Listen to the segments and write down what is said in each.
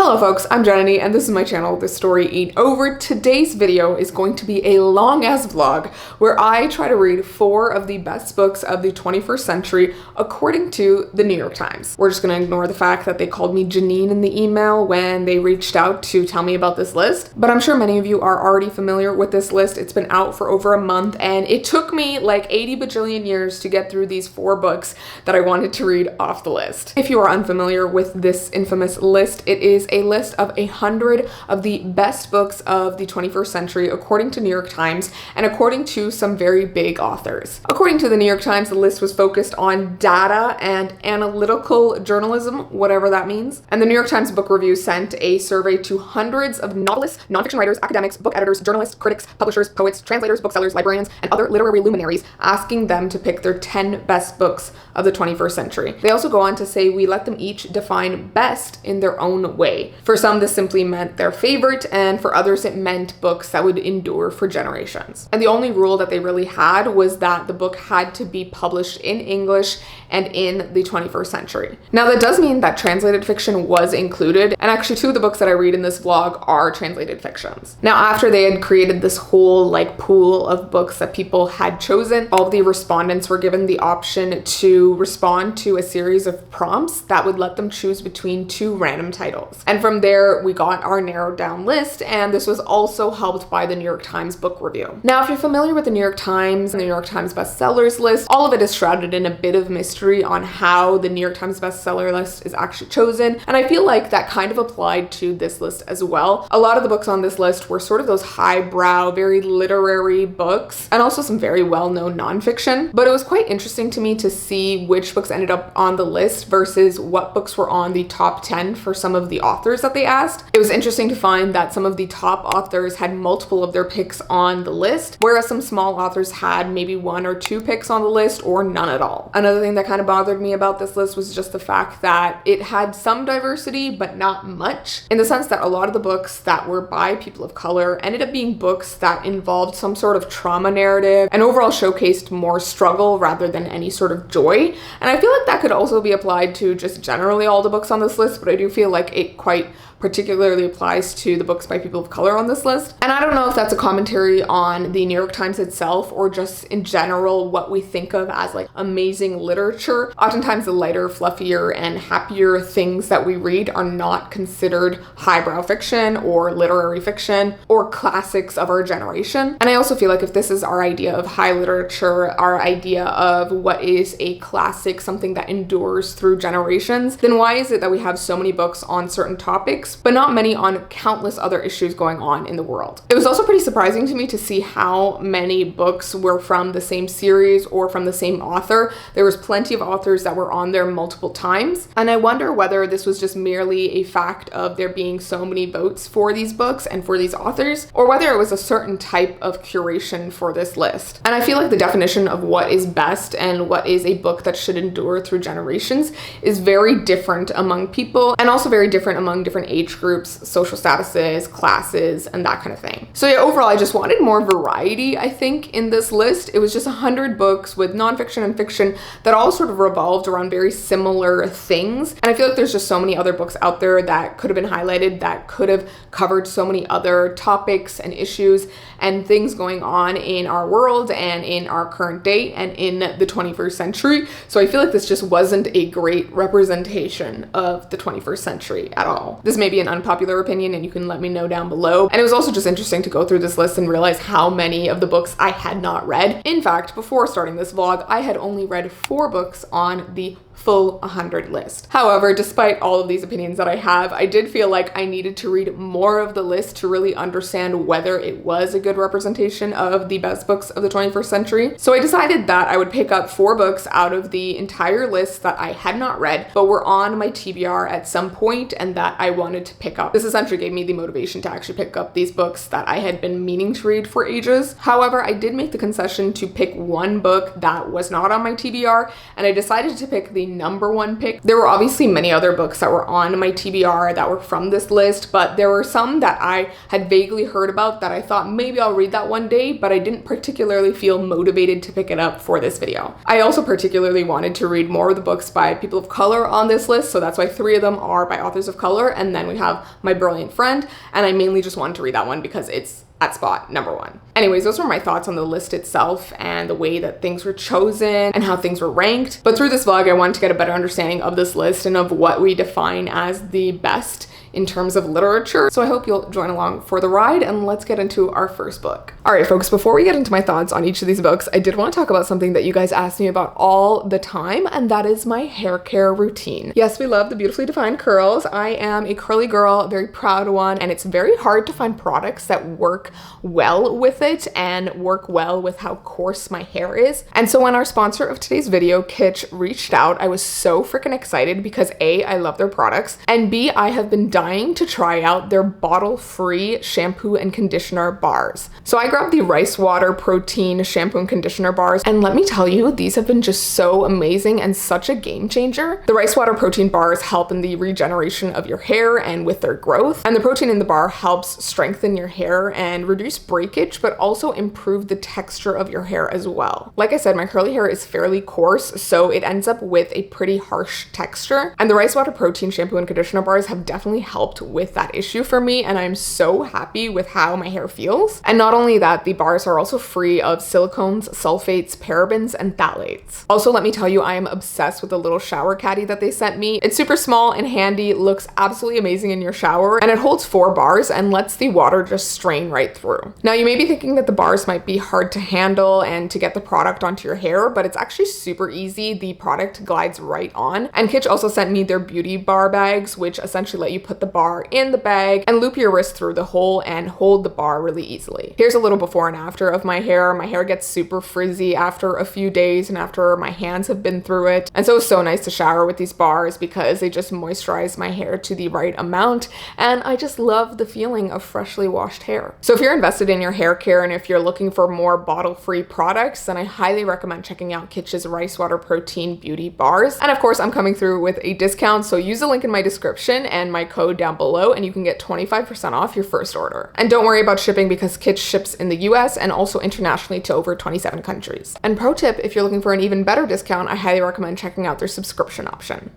Hello folks, I'm Jananie and this is my channel, This Story Ain't Over. Today's video is going to be a long ass vlog where I try to read 4 of the best books of the 21st century according to the New York Times. We're just gonna ignore the fact that they called me Janine in the email when they reached out to tell me about this list, but I'm sure many of you are already familiar with this list. It's been out for over a month and it took me like 80 bajillion years to get through these 4 books that I wanted to read off the list. If you are unfamiliar with this infamous list, it is a list of 100 of the best books of the 21st century according to New York Times and according to some very big authors. According to the New York Times, the list was focused on data and analytical journalism, whatever that means. And the New York Times Book Review sent a survey to hundreds of novelists, nonfiction writers, academics, book editors, journalists, critics, publishers, poets, translators, booksellers, librarians, and other literary luminaries, asking them to pick their 10 best books of the 21st century. They also go on to say we let them each define best in their own way. For some, this simply meant their favorite, and for others, it meant books that would endure for generations. And the only rule that they really had was that the book had to be published in English and in the 21st century. Now, that does mean that translated fiction was included, and actually 2 of the books that I read in this vlog are translated fictions. Now, after they had created this whole pool of books that people had chosen, all of the respondents were given the option to respond to a series of prompts that would let them choose between 2 random titles. And from there, we got our narrowed down list, and this was also helped by the New York Times Book Review. Now, if you're familiar with the New York Times and the New York Times bestsellers list, all of it is shrouded in a bit of mystery on how the New York Times bestseller list is actually chosen, and I feel like that kind of applied to this list as well. A lot of the books on this list were sort of those highbrow, very literary books, and also some very well-known nonfiction, but it was quite interesting to me to see which books ended up on the list versus what books were on the top 10 for some of the authors that they asked. It was interesting to find that some of the top authors had multiple of their picks on the list, whereas some small authors had maybe 1 or 2 picks on the list or none at all. Another thing that kind of bothered me about this list was just the fact that it had some diversity, but not much, in the sense that a lot of the books that were by people of color ended up being books that involved some sort of trauma narrative and overall showcased more struggle rather than any sort of joy. And I feel like that could also be applied to just generally all the books on this list, but I do feel like it quite particularly applies to the books by people of color on this list. And I don't know if that's a commentary on the New York Times itself or just in general what we think of as amazing literature. Oftentimes the lighter, fluffier, and happier things that we read are not considered highbrow fiction or literary fiction or classics of our generation. And I also feel like if this is our idea of high literature, our idea of what is a classic, something that endures through generations, then why is it that we have so many books on certain topics but not many on countless other issues going on in the world? It was also pretty surprising to me to see how many books were from the same series or from the same author. There was plenty of authors that were on there multiple times, and I wonder whether this was just merely a fact of there being so many votes for these books and for these authors, or whether it was a certain type of curation for this list. And I feel like the definition of what is best and what is a book that should endure through generations is very different among people, and also very different among different age groups, social statuses, classes, and that kind of thing. So yeah, overall, I just wanted more variety, I think, in this list. It was just 100 books with nonfiction and fiction that all sort of revolved around very similar things. And I feel like there's just so many other books out there that could have been highlighted, that could have covered so many other topics and issues and things going on in our world and in our current day and in the 21st century. So I feel like this just wasn't a great representation of the 21st century at all. This may be an unpopular opinion and you can let me know down below. And it was also just interesting to go through this list and realize how many of the books I had not read. In fact, before starting this vlog, I had only read 4 books on the full 100 list. However, despite all of these opinions that I have, I did feel like I needed to read more of the list to really understand whether it was a good representation of the best books of the 21st century. So I decided that I would pick up 4 books out of the entire list that I had not read, but were on my TBR at some point and that I wanted to pick up. This essentially gave me the motivation to actually pick up these books that I had been meaning to read for ages. However, I did make the concession to pick one book that was not on my TBR, and I decided to pick the a #1 pick. There were obviously many other books that were on my TBR that were from this list, but there were some that I had vaguely heard about that I thought maybe I'll read that one day, but I didn't particularly feel motivated to pick it up for this video. I also particularly wanted to read more of the books by people of color on this list, so that's why 3 of them are by authors of color, and then we have My Brilliant Friend, and I mainly just wanted to read that one because it's at spot #1. Anyways, those were my thoughts on the list itself and the way that things were chosen and how things were ranked. But through this vlog, I wanted to get a better understanding of this list and of what we define as the best in terms of literature. So I hope you'll join along for the ride, and let's get into our first book. All right, folks, before we get into my thoughts on each of these books, I did want to talk about something that you guys ask me about all the time, and that is my hair care routine. Yes, we love the beautifully defined curls. I am a curly girl, a very proud one, and it's very hard to find products that work well with it and work well with how coarse my hair is. And so when our sponsor of today's video, Kitsch, reached out, I was so freaking excited because A, I love their products, and B, I have been dying to try out their bottle-free shampoo and conditioner bars. So I grabbed the rice water protein shampoo and conditioner bars, and let me tell you, these have been just so amazing and such a game changer. The rice water protein bars help in the regeneration of your hair and with their growth, and the protein in the bar helps strengthen your hair and reduce breakage, but also improve the texture of your hair as well. Like I said, my curly hair is fairly coarse, so it ends up with a pretty harsh texture, and the rice water protein shampoo and conditioner bars have definitely helped with that issue for me, and I'm so happy with how my hair feels. And not only that, the bars are also free of silicones, sulfates, parabens, and phthalates. Also, let me tell you, I am obsessed with the little shower caddy that they sent me. It's super small and handy, looks absolutely amazing in your shower, and it holds 4 bars and lets the water just strain right through. Now, you may be thinking that the bars might be hard to handle and to get the product onto your hair, but it's actually super easy. The product glides right on. And Kitsch also sent me their beauty bar bags, which essentially let you put the bar in the bag and loop your wrist through the hole and hold the bar really easily. Here's a little before and after of my hair. My hair gets super frizzy after a few days and after my hands have been through it. And so it's so nice to shower with these bars because they just moisturize my hair to the right amount. And I just love the feeling of freshly washed hair. So if you're invested in your hair care and if you're looking for more bottle-free products, then I highly recommend checking out Kitsch's Rice Water Protein Beauty Bars. And of course, I'm coming through with a discount, so use the link in my description and my code down below and you can get 25% off your first order. And don't worry about shipping because Kitsch ships in the US and also internationally to over 27 countries. And pro tip, if you're looking for an even better discount, I highly recommend checking out their subscription option.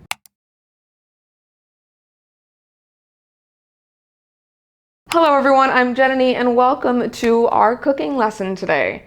Hello everyone, I'm Jananie and welcome to our cooking lesson today.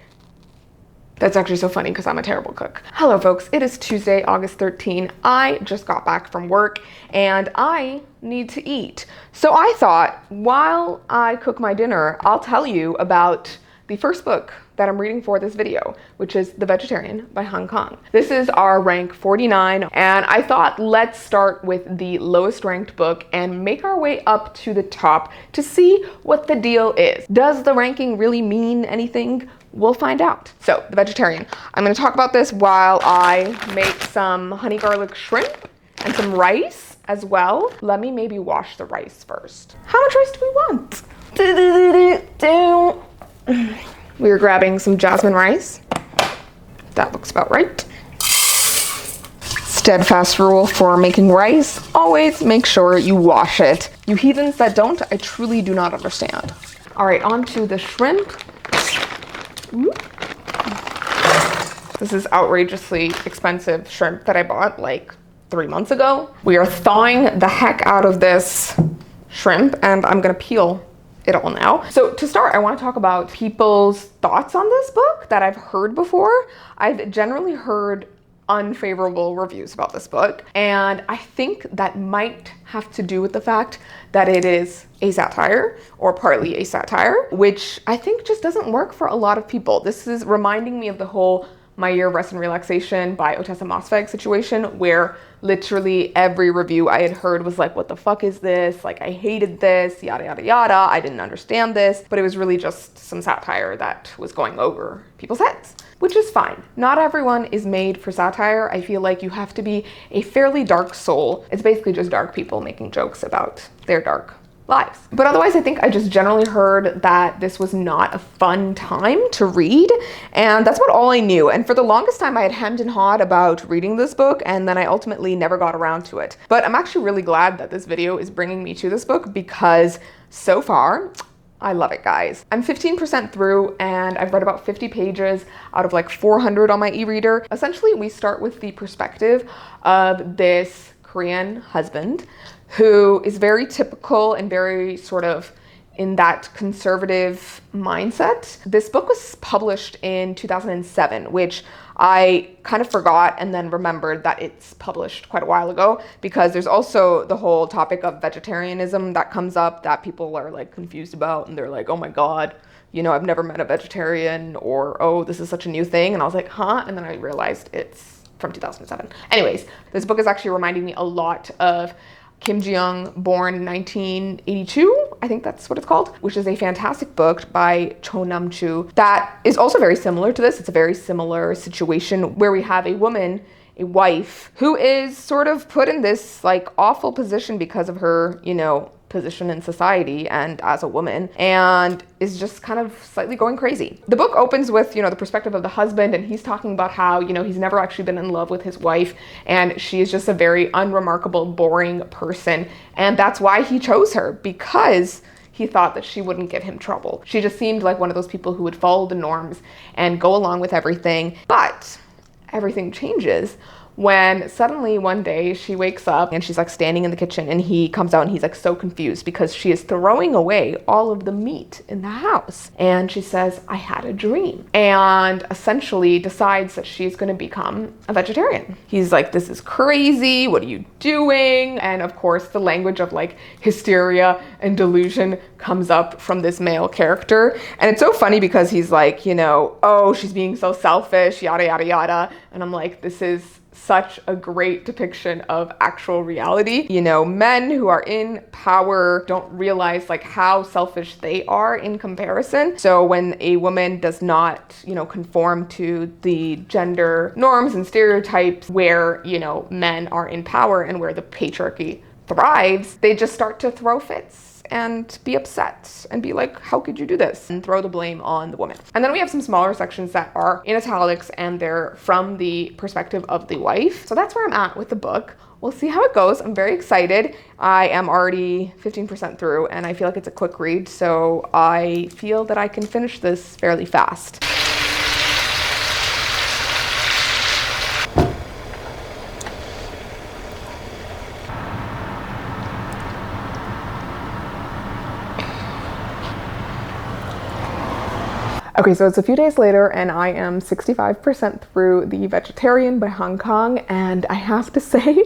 That's actually so funny because I'm a terrible cook. Hello folks, it is Tuesday, August 13. I just got back from work and I need to eat. So I thought while I cook my dinner, I'll tell you about the first book that I'm reading for this video, which is The Vegetarian by Kang. This is our rank 49, and I thought let's start with the lowest ranked book and make our way up to the top to see what the deal is. Does the ranking really mean anything? We'll find out. So, The Vegetarian. I'm gonna talk about this while I make some honey garlic shrimp and some rice as well. Let me maybe wash the rice first. How much rice do we want? We are grabbing some jasmine rice. That looks about right. Steadfast rule for making rice, always make sure you wash it. You heathens that don't, I truly do not understand. All right, on to the shrimp. This is outrageously expensive shrimp that I bought like 3 months ago. We are thawing the heck out of this shrimp and I'm gonna peel it all now. So to start, I want to talk about people's thoughts on this book that I've heard before. I've generally heard unfavorable reviews about this book, and I think that might have to do with the fact that it is a satire, or partly a satire, which I think just doesn't work for a lot of people. This is reminding me of the whole My Year of Rest and Relaxation by Otessa Mosfeg situation, where literally every review I had heard was like, what the fuck is this? Like, I hated this, yada, yada, yada. I didn't understand this, but it was really just some satire that was going over people's heads, which is fine. Not everyone is made for satire. I feel like you have to be a fairly dark soul. It's basically just dark people making jokes about their dark lives. But otherwise, I think I just generally heard that this was not a fun time to read, and that's about all I knew. And for the longest time, I had hemmed and hawed about reading this book, and then I ultimately never got around to it. But I'm actually really glad that this video is bringing me to this book, because so far, I love it, guys. I'm 15% through, and I've read about 50 pages out of like 400 on my e-reader. Essentially, we start with the perspective of this Korean husband who is very typical and very sort of in that conservative mindset. This book was published in 2007, which I kind of forgot and then remembered that it's published quite a while ago, because there's also the whole topic of vegetarianism that comes up that people are like confused about, and they're like, oh my God, you know, I've never met a vegetarian, or oh, this is such a new thing. And I was like, huh? And then I realized it's from 2007. Anyways, this book is actually reminding me a lot of Kim Ji-young, born in 1982, I think that's what it's called, which is a fantastic book by Cho Nam-chu that is also very similar to this. It's a very similar situation where we have a woman, a wife, who is sort of put in this like awful position because of her, you know, position in society and as a woman, and is just kind of slightly going crazy. The book opens with, you know, the perspective of the husband, and he's talking about how, you know, he's never actually been in love with his wife, and she is just a very unremarkable, boring person, and that's why he chose her, because he thought that she wouldn't give him trouble. She just seemed like one of those people who would follow the norms and go along with everything. But everything changes when suddenly one day she wakes up and she's like standing in the kitchen, and he comes out and he's like so confused because she is throwing away all of the meat in the house. And she says, I had a dream, and essentially decides that she's going to become a vegetarian. He's like, this is crazy. What are you doing? And of course, the language of like hysteria and delusion comes up from this male character. And it's so funny because he's like, you know, oh, she's being so selfish, yada, yada, yada. And I'm like, this is such a great depiction of actual reality. You know, men who are in power don't realize like how selfish they are in comparison. So when a woman does not, you know, conform to the gender norms and stereotypes where, you know, men are in power and where the patriarchy thrives, they just start to throw fits and be upset and be like, how could you do this? And throw the blame on the woman. And then we have some smaller sections that are in italics, and they're from the perspective of the wife. So that's where I'm at with the book. We'll see how it goes. I'm very excited. I am already 15% through, and I feel like it's a quick read, so I feel that I can finish this fairly fast. Okay, so it's a few days later, and I am 65% through The Vegetarian by Hong Kong, and I have to say,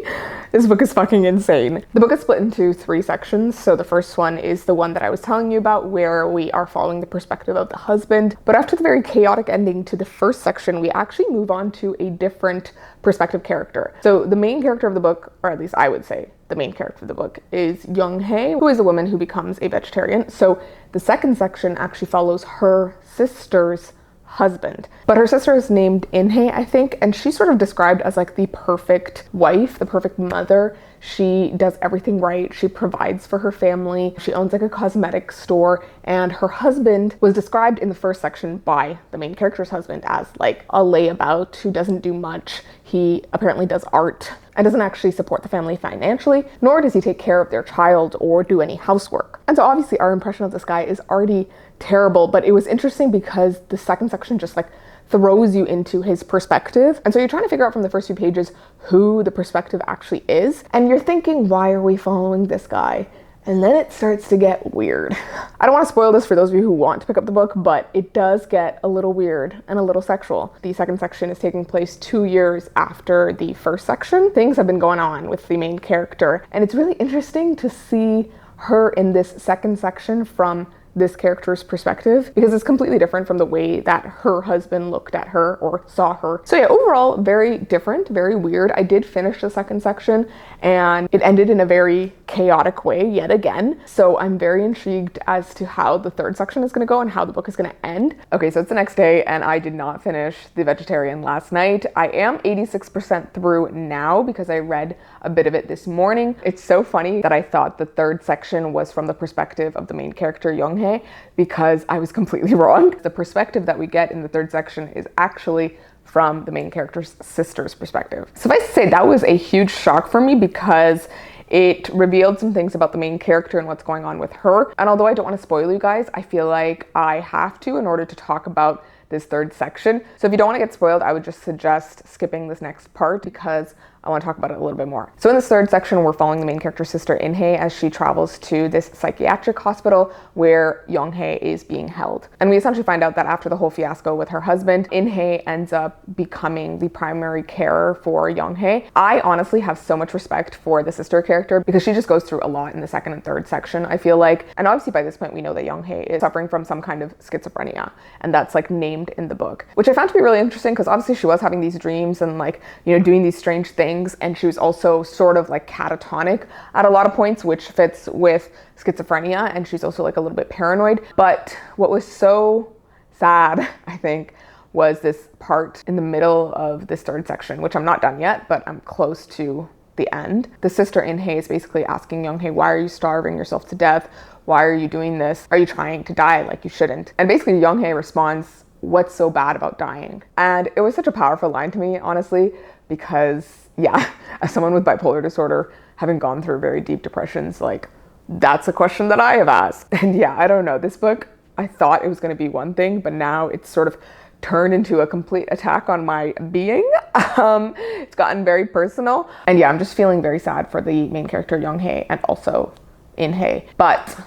this book is fucking insane. The book is split into 3 sections. So the first one is the one that I was telling you about, where we are following the perspective of the husband. But after the very chaotic ending to the first section, we actually move on to a different perspective character. So the main character of the book, or at least I would say, the main character of the book is Young-hae, who is a woman who becomes a vegetarian. So the second section actually follows her sister's husband. But her sister is named In-hae, I think, and she's sort of described as like the perfect wife, the perfect mother. She does everything right. She provides for her family. She owns like a cosmetic store, and her husband was described in the first section by the main character's husband as like a layabout who doesn't do much. He apparently does art and doesn't actually support the family financially, nor does he take care of their child or do any housework. And so obviously our impression of this guy is already terrible, but it was interesting because the second section just like throws you into his perspective. And so you're trying to figure out from the first few pages who the perspective actually is. And you're thinking, why are we following this guy? And then it starts to get weird. I don't want to spoil this for those of you who want to pick up the book, but it does get a little weird and a little sexual. The second section is taking place 2 years after the first section. Things have been going on with the main character, and it's really interesting to see her in this second section from this character's perspective, because it's completely different from the way that her husband looked at her or saw her. So yeah, overall, very different, very weird. I did finish the second section, and it ended in a very chaotic way yet again. So I'm very intrigued as to how the third section is going to go and how the book is going to end. Okay, so it's the next day and I did not finish The Vegetarian last night. I am 86% through now because I read a bit of it this morning. It's so funny that I thought the third section was from the perspective of the main character Young-hae, because I was completely wrong. The perspective that we get in the third section is actually from the main character's sister's perspective. Suffice to say, that was a huge shock for me because it revealed some things about the main character and what's going on with her. And although I don't want to spoil you guys, I feel like I have to in order to talk about this third section. So if you don't want to get spoiled, I would just suggest skipping this next part because I want to talk about it a little bit more. So in this third section, we're following the main character's sister In-hae as she travels to this psychiatric hospital where Young-hae is being held. And we essentially find out that after the whole fiasco with her husband, In-hae ends up becoming the primary carer for Young-hae. I honestly have so much respect for the sister character because she just goes through a lot in the second and third section, I feel like. And obviously by this point, we know that Young-hae is suffering from some kind of schizophrenia, and that's like named in the book, which I found to be really interesting because obviously she was having these dreams and like, you know, doing these strange things. And she was also sort of like catatonic at a lot of points, which fits with schizophrenia. And she's also like a little bit paranoid. But what was so sad, I think, was this part in the middle of this third section, which I'm not done yet, but I'm close to the end. The sister In-hae is basically asking Young-hae, why are you starving yourself to death? Why are you doing this? Are you trying to die like you shouldn't? And basically Young-hae responds, what's so bad about dying? And it was such a powerful line to me, honestly, because yeah, as someone with bipolar disorder, having gone through very deep depressions, like that's a question that I have asked. And yeah, I don't know, this book, I thought it was going to be one thing, but now it's sort of turned into a complete attack on my being. It's gotten very personal. And yeah, I'm just feeling very sad for the main character Young-hae and also In-hae. But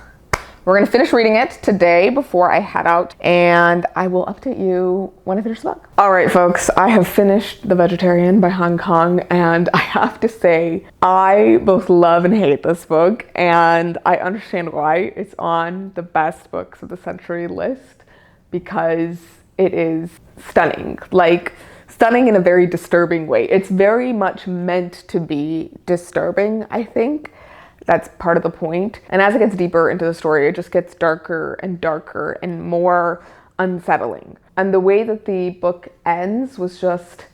we're going to finish reading it today before I head out, and I will update you when I finish the book. All right, folks, I have finished The Vegetarian by Han Kang, and I have to say, I both love and hate this book, and I understand why it's on the best books of the century list, because it is stunning. Like, stunning in a very disturbing way. It's very much meant to be disturbing, I think. That's part of the point. And as it gets deeper into the story, it just gets darker and darker and more unsettling. And the way that the book ends was just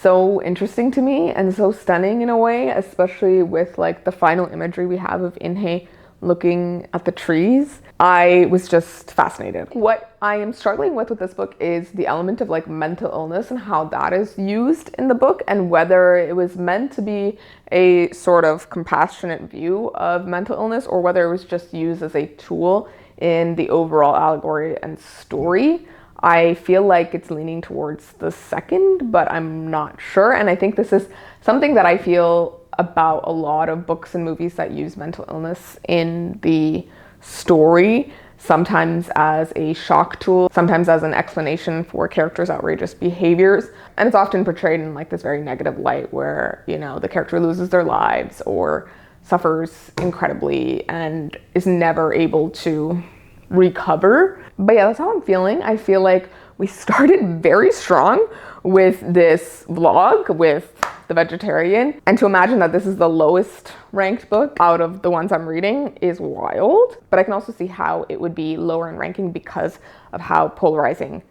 so interesting to me and so stunning in a way, especially with like the final imagery we have of In-hae looking at the trees. I was just fascinated. What I am struggling with this book is the element of like mental illness and how that is used in the book, and whether it was meant to be a sort of compassionate view of mental illness or whether it was just used as a tool in the overall allegory and story. I feel like it's leaning towards the second, but I'm not sure. And I think this is something that I feel about a lot of books and movies that use mental illness in the story, sometimes as a shock tool, sometimes as an explanation for characters' outrageous behaviors. And it's often portrayed in like this very negative light where, you know, the character loses their lives or suffers incredibly and is never able to recover. But yeah, that's how I'm feeling. I feel like we started very strong with this vlog with The Vegetarian, and to imagine that this is the lowest ranked book out of the ones I'm reading is wild. But I can also see how it would be lower in ranking because of how polarizing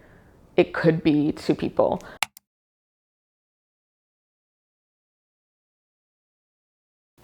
it could be to people.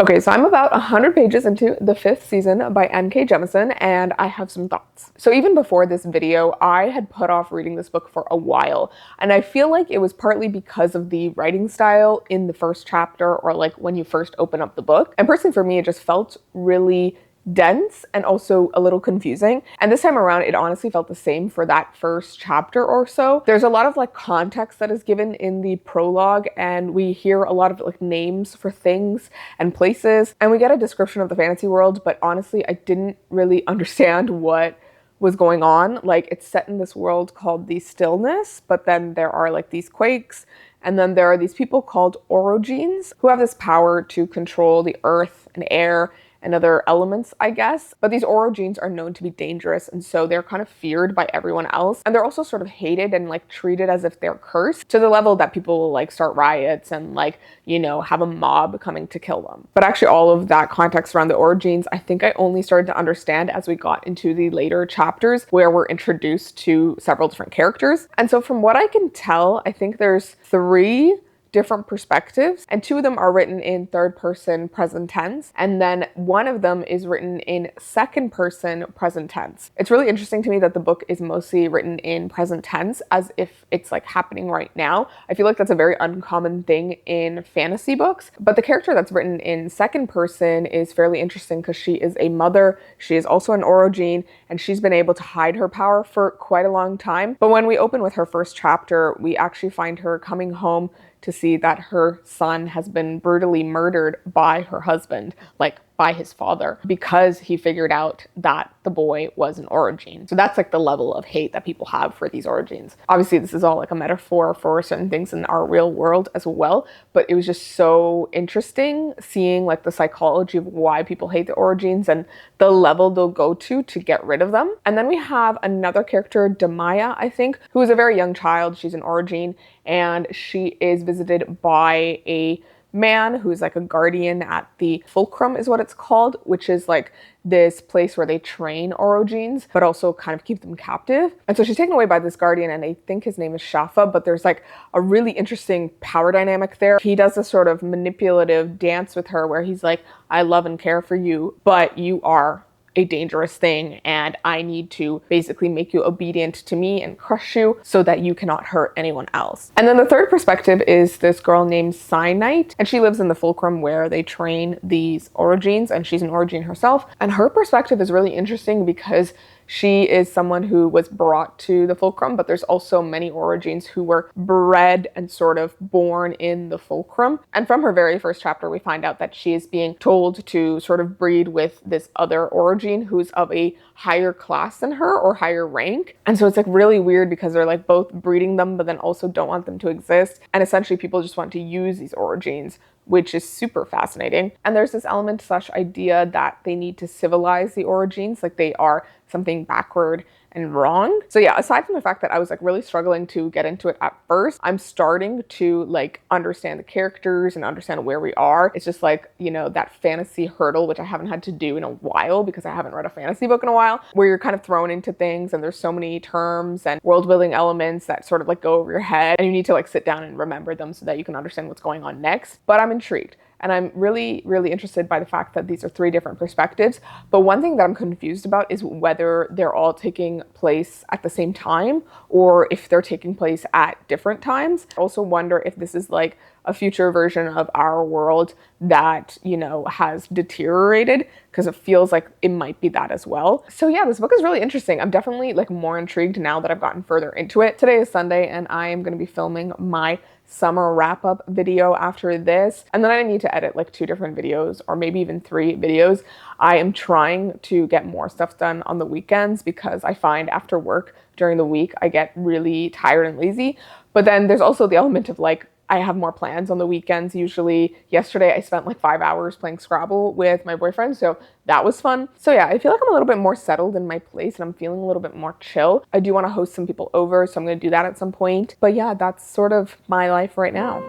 Okay, so I'm about 100 pages into the 5th season by N.K. Jemisin, and I have some thoughts. So even before this video, I had put off reading this book for a while, and I feel like it was partly because of the writing style in the first chapter, or like when you first open up the book. And personally for me, it just felt really dense and also a little confusing. And this time around, it honestly felt the same for that first chapter or so. There's a lot of like context that is given in the prologue, and we hear a lot of like names for things and places, and we get a description of the fantasy world, but honestly, I didn't really understand what was going on. Like, it's set in this world called the Stillness, but then there are like these quakes, and then there are these people called orogenes who have this power to control the earth and air and other elements, I guess. But these orogenes are known to be dangerous, and so they're kind of feared by everyone else. And they're also sort of hated and like treated as if they're cursed, to the level that people will like start riots and like, you know, have a mob coming to kill them. But actually all of that context around the orogenes, I think I only started to understand as we got into the later chapters where we're introduced to several different characters. And so from what I can tell, I think there's 3 different perspectives, and 2 of them are written in third person present tense, and then one of them is written in second person present tense. It's really interesting to me that the book is mostly written in present tense as if it's like happening right now. I feel like that's a very uncommon thing in fantasy books, but the character that's written in second person is fairly interesting because she is a mother. She is also an orogene, and she's been able to hide her power for quite a long time. But when we open with her first chapter, we actually find her coming home to see that her son has been brutally murdered by her husband, like by his father, because he figured out that the boy was an orogene. So that's like the level of hate that people have for these orogenes. Obviously, this is all like a metaphor for certain things in our real world as well, but it was just so interesting seeing like the psychology of why people hate the orogenes and the level they'll go to get rid of them. And then we have another character, Demaya, I think, who is a very young child. She's an orogene, and she is visited by a man who's like a guardian at the fulcrum is what it's called, which is like this place where they train orogenes but also kind of keep them captive. And so she's taken away by this guardian, and I think his name is Shafa, but there's like a really interesting power dynamic there. He does this sort of manipulative dance with her where he's like, I love and care for you, but you are a dangerous thing, and I need to basically make you obedient to me and crush you so that you cannot hurt anyone else. And then the third perspective is this girl named Cyanite, and she lives in the fulcrum where they train these orogenes, and she's an orogene herself. And her perspective is really interesting because she is someone who was brought to the fulcrum, but there's also many orogenes who were bred and sort of born in the fulcrum. And from her very first chapter, we find out that she is being told to sort of breed with this other orogene who's of a higher class than her or higher rank. And so it's like really weird because they're like both breeding them, but then also don't want them to exist. And essentially people just want to use these orogenes, which is super fascinating. And there's this element / idea that they need to civilize the orogenes, like they are something backward and wrong. So yeah, aside from the fact that I was like really struggling to get into it at first, I'm starting to like understand the characters and understand where we are. It's just like, you know, that fantasy hurdle, which I haven't had to do in a while because I haven't read a fantasy book in a while, where you're kind of thrown into things and there's so many terms and world building elements that sort of like go over your head, and you need to like sit down and remember them so that you can understand what's going on next. But I'm intrigued. And I'm really, really interested by the fact that these are 3 different perspectives. But one thing that I'm confused about is whether they're all taking place at the same time or if they're taking place at different times. I also wonder if this is like a future version of our world that, you know, has deteriorated, because it feels like it might be that as well. So yeah, this book is really interesting. I'm definitely like more intrigued now that I've gotten further into it. Today is Sunday, and I am going to be filming my summer wrap-up video after this, and then I need to edit like 2 different videos or maybe even 3 videos. I am trying to get more stuff done on the weekends because I find after work during the week I get really tired and lazy. But then there's also the element of like I have more plans on the weekends. Usually yesterday I spent like 5 hours playing Scrabble with my boyfriend, so that was fun. So yeah, I feel like I'm a little bit more settled in my place and I'm feeling a little bit more chill. I do want to host some people over, so I'm going to do that at some point. But yeah, that's sort of my life right now.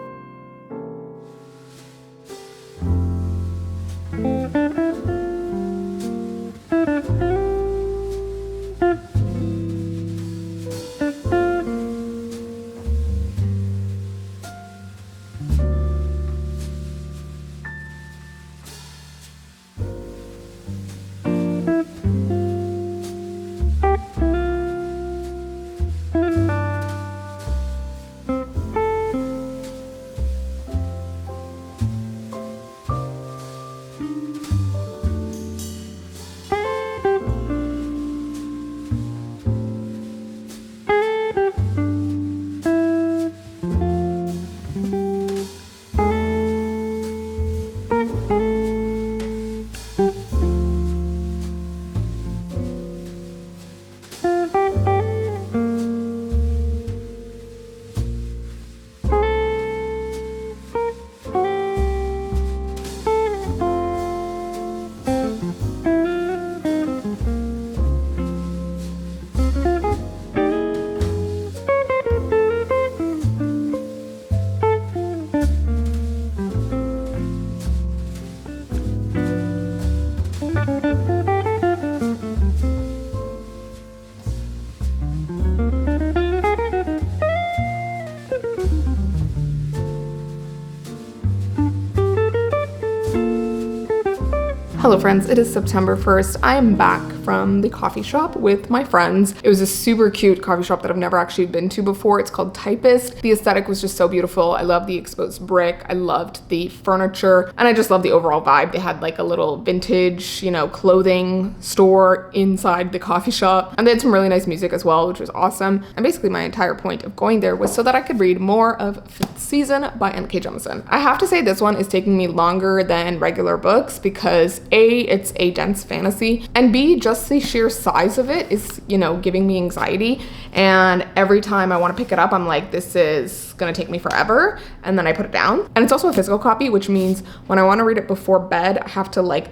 Hello friends, it is September 1st. I am back from the coffee shop with my friends. It was a super cute coffee shop that I've never actually been to before. It's called Typist. The aesthetic was just so beautiful. I love the exposed brick. I loved the furniture and I just love the overall vibe. They had like a little vintage, clothing store inside the coffee shop, and they had some really nice music as well, which was awesome. And basically my entire point of going there was so that I could read more of 5th Season by N.K. Jemisin. I have to say this one is taking me longer than regular books because A, it's a dense fantasy, and B, just the sheer size of it is, giving me anxiety. And every time I want to pick it up, I'm like, this is gonna take me forever. And then I put it down. And it's also a physical copy, which means when I want to read it before bed, I have to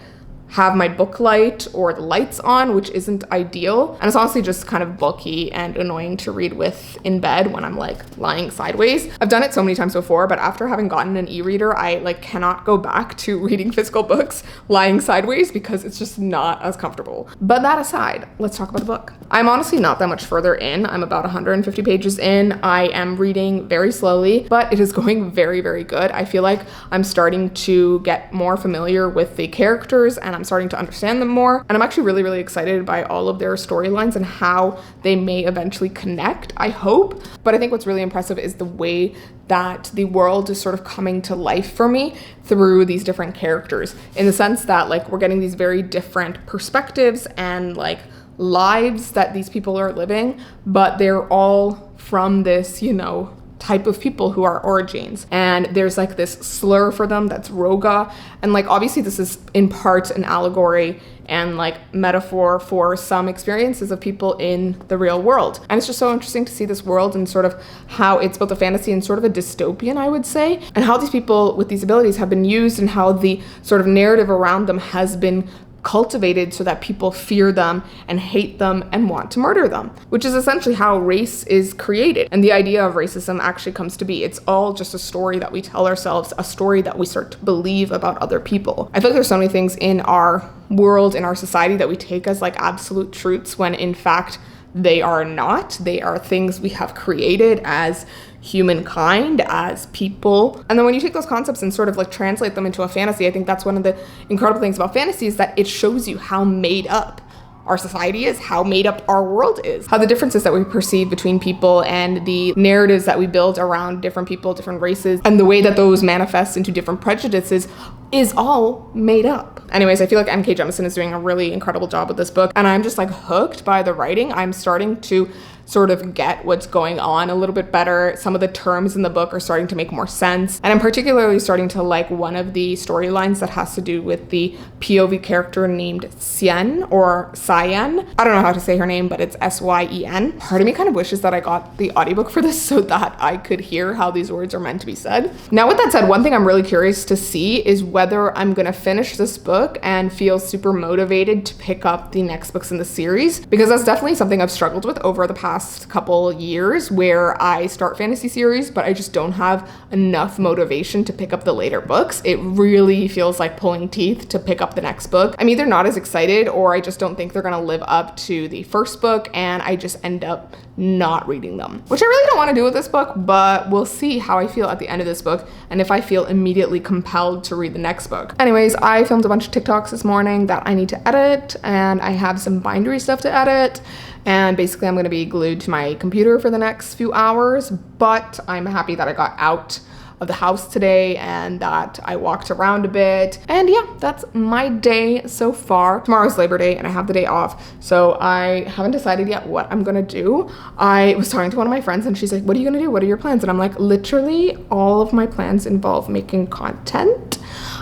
have my book light or the lights on, which isn't ideal. And it's honestly just kind of bulky and annoying to read with in bed when I'm lying sideways. I've done it so many times before, but after having gotten an e-reader, I cannot go back to reading physical books lying sideways because it's just not as comfortable. But that aside, let's talk about the book. I'm honestly not that much further in. I'm about 150 pages in. I am reading very slowly, but it is going very, very good. I feel like I'm starting to get more familiar with the characters and I'm starting to understand them more. And I'm actually really, really excited by all of their storylines and how they may eventually connect, I hope. But I think what's really impressive is the way that the world is sort of coming to life for me through these different characters, in the sense that we're getting these very different perspectives and lives that these people are living, but they're all from this, type of people who are origins. And there's this slur for them that's roga. And obviously this is in part an allegory and metaphor for some experiences of people in the real world. And it's just so interesting to see this world and sort of how it's both a fantasy and sort of a dystopian, I would say, and how these people with these abilities have been used and how the sort of narrative around them has been cultivated so that people fear them and hate them and want to murder them, which is essentially how race is created. And the idea of racism actually comes to be. It's all just a story that we tell ourselves, a story that we start to believe about other people. I feel like there's so many things in our world, in our society, that we take as absolute truths when in fact they are not. They are things we have created as humankind, as people. And then when you take those concepts and sort of translate them into a fantasy, I think that's one of the incredible things about fantasy, is that it shows you how made up our society is, how made up our world is, how the differences that we perceive between people and the narratives that we build around different people, different races, and the way that those manifest into different prejudices is all made up. Anyways, I feel like N.K. Jemisin is doing a really incredible job with this book, and I'm just hooked by the writing. I'm starting to sort of get what's going on a little bit better. Some of the terms in the book are starting to make more sense. And I'm particularly starting to like one of the storylines that has to do with the POV character named Sien or Cyan. I don't know how to say her name, but it's S-Y-E-N. Part of me kind of wishes that I got the audiobook for this so that I could hear how these words are meant to be said. Now, with that said, one thing I'm really curious to see is whether I'm gonna finish this book and feel super motivated to pick up the next books in the series, because that's definitely something I've struggled with over the past couple years, where I start fantasy series, but I just don't have enough motivation to pick up the later books. It really feels like pulling teeth to pick up the next book. I'm either not as excited, or I just don't think they're gonna live up to the first book, and I just end up not reading them, which I really don't want to do with this book, but we'll see how I feel at the end of this book and if I feel immediately compelled to read the next book. Anyways, I filmed a bunch of TikToks this morning that I need to edit, and I have some bindery stuff to edit, and basically I'm going to be glued to my computer for the next few hours, but I'm happy that I got out of the house today and that I walked around a bit. And yeah, that's my day so far. Tomorrow's Labor Day and I have the day off, so I haven't decided yet what I'm gonna do. I was talking to one of my friends and she's like, what are you gonna do? What are your plans? And I'm like, literally all of my plans involve making content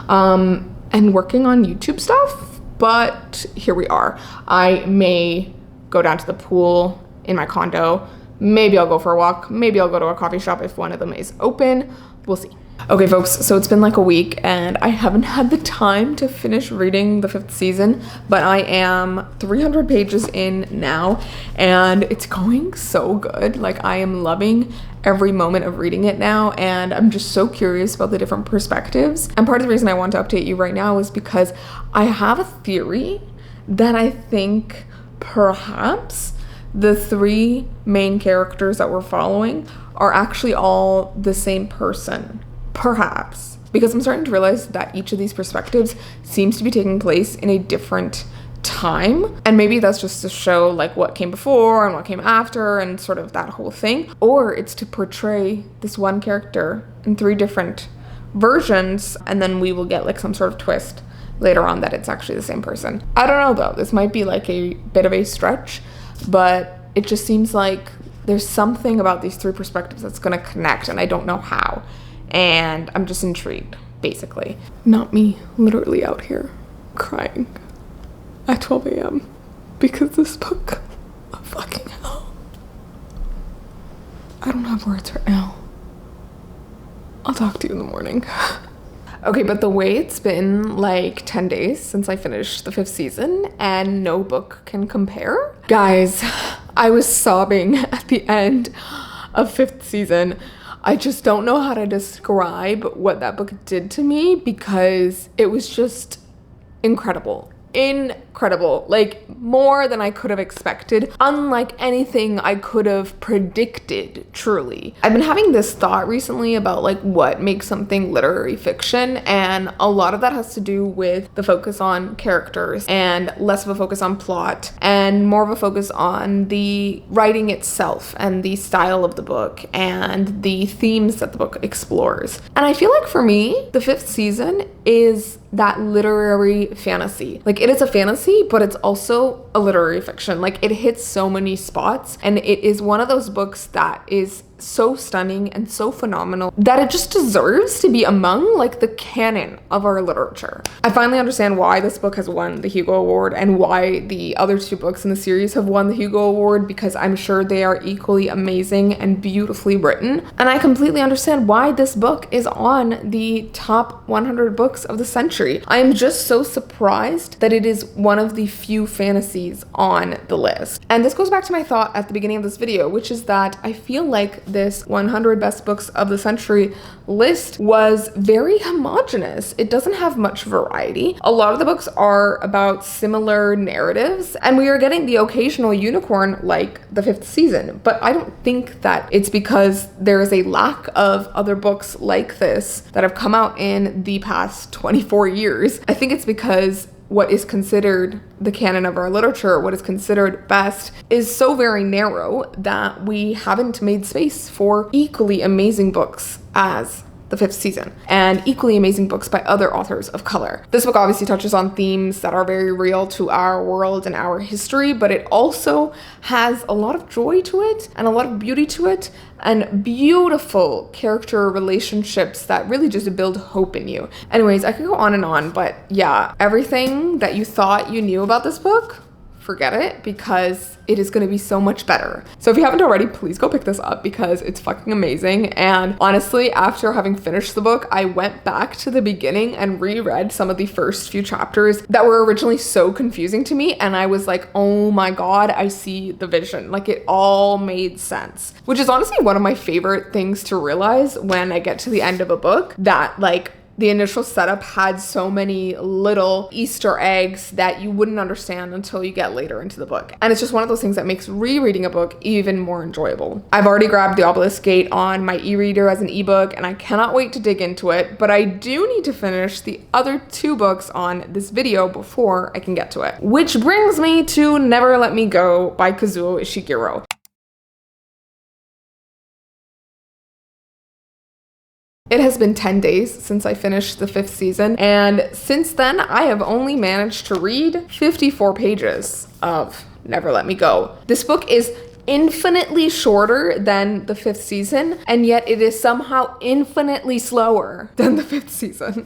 and working on YouTube stuff, but here we are. I may go down to the pool in my condo. Maybe I'll go for a walk. Maybe I'll go to a coffee shop if one of them is open. We'll see. Okay, folks, so it's been like a week and I haven't had the time to finish reading the 5th season, but I am 300 pages in now and it's going so good. Like, I am loving every moment of reading it now, and I'm just so curious about the different perspectives. And part of the reason I want to update you right now is because I have a theory that I think perhaps the 3 main characters that we're following are actually all the same person. Perhaps. because I'm starting to realize that each of these perspectives seems to be taking place in a different time, and maybe that's just to show like what came before and what came after and sort of that whole thing, or it's to portray this one character in 3 different versions, and then we will get like some sort of twist later on that it's actually the same person. I don't know though, this might be like a bit of a stretch, but it just seems like there's something about these 3 perspectives that's gonna connect, and I don't know how, and I'm just intrigued, basically. Not me literally out here crying at 12 a.m. because this book, oh fucking hell. I don't have words right now. I'll talk to you in the morning. Okay, but the way it's been like 10 days since I finished the 5th season, and no book can compare. Guys, I was sobbing at the end of 5th season. I just don't know how to describe what that book did to me, because it was just incredible. Incredible, like more than I could have expected, unlike anything I could have predicted, truly. I've been having this thought recently about like what makes something literary fiction, and a lot of that has to do with the focus on characters and less of a focus on plot and more of a focus on the writing itself and the style of the book and the themes that the book explores. And I feel like for me, the 5th season is that literary fantasy. Like, it is a fantasy, but it's also a literary fiction. Like, it hits so many spots, and it is one of those books that is so stunning and so phenomenal that it just deserves to be among like the canon of our literature. I finally understand why this book has won the Hugo Award and why the other 2 books in the series have won the Hugo Award, because I'm sure they are equally amazing and beautifully written. And I completely understand why this book is on the top 100 books of the century. I am just so surprised that it is one of the few fantasies on the list. And this goes back to my thought at the beginning of this video, which is that I feel like this 100 best books of the century list was very homogenous. It doesn't have much variety. A lot of the books are about similar narratives, and we are getting the occasional unicorn like the 5th season, but I don't think that it's because there is a lack of other books like this that have come out in the past 24 years. I think it's because what is considered the canon of our literature, what is considered best, is so very narrow that we haven't made space for equally amazing books as the 5th season, and equally amazing books by other authors of color. This book obviously touches on themes that are very real to our world and our history, but it also has a lot of joy to it and a lot of beauty to it, and beautiful character relationships that really just build hope in you. Anyways, I could go on, but yeah, everything that you thought you knew about this book, forget it, because it is going to be so much better. So if you haven't already, please go pick this up because it's fucking amazing. And honestly, after having finished the book, I went back to the beginning and reread some of the first few chapters that were originally so confusing to me, and I was like, oh my god, I see the vision. Like, it all made sense, which is honestly one of my favorite things to realize when I get to the end of a book, that like the initial setup had so many little Easter eggs that you wouldn't understand until you get later into the book. And it's just one of those things that makes rereading a book even more enjoyable. I've already grabbed The Obelisk Gate on my e-reader as an ebook, and I cannot wait to dig into it, but I do need to finish the other 2 books on this video before I can get to it. Which brings me to Never Let Me Go by Kazuo Ishiguro. It has been 10 days since I finished the 5th season, and since then I have only managed to read 54 pages of Never Let Me Go. This book is infinitely shorter than the 5th season, and yet it is somehow infinitely slower than the 5th season.